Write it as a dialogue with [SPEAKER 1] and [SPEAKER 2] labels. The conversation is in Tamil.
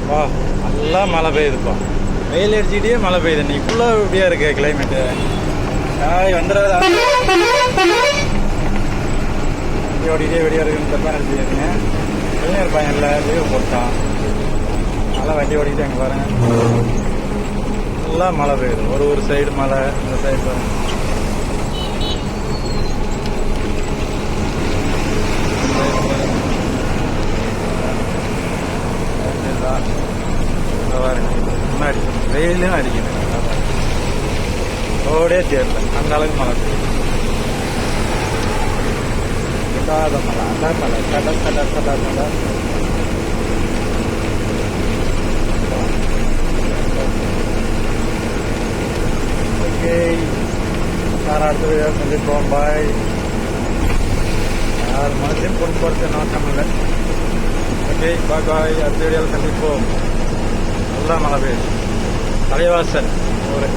[SPEAKER 1] வா நல்லா மழை பெய்யுதுப்பா. வெயில் அடிச்சுக்கிட்டே மழை பெய்யுது. இன்னைக்கு ஃபுல்லாக இப்படியா இருக்கு கிளைமேட்டு. காய் வந்துடாதா வண்டி ஓடிக்கிட்டே வெடியா இருக்குன்னு தப்பா நினச்சிக்கிறீங்க. இளைஞர் பையன் இல்லை, லீவு போட்டான். நல்லா வண்டி ஓடிக்கிட்டு அங்கே பாருங்க நல்லா மழை பெய்யுது. ஒரு சைடு மழை, இந்த சைடு பாருங்க. முன்னாடி வெயிலும் அடிக்குது. ரோடே தேர்ல அந்த அளவுக்கு மழை பெய்யுது. இல்லாத மழை, அந்த மழை கடல் கடல் கடல் கடல். ஓகே, அடுத்த வீடியோ சந்திப்போம். பாய். யார் மனசையும் பொருட்படுத்த நோக்கம் இல்லை. ஓகே, பாய் பாய். அடுத்த வீடியோவில் சந்திப்போம். நல்லா மழை பெய்யுது. தலைவாசல் ஊர்.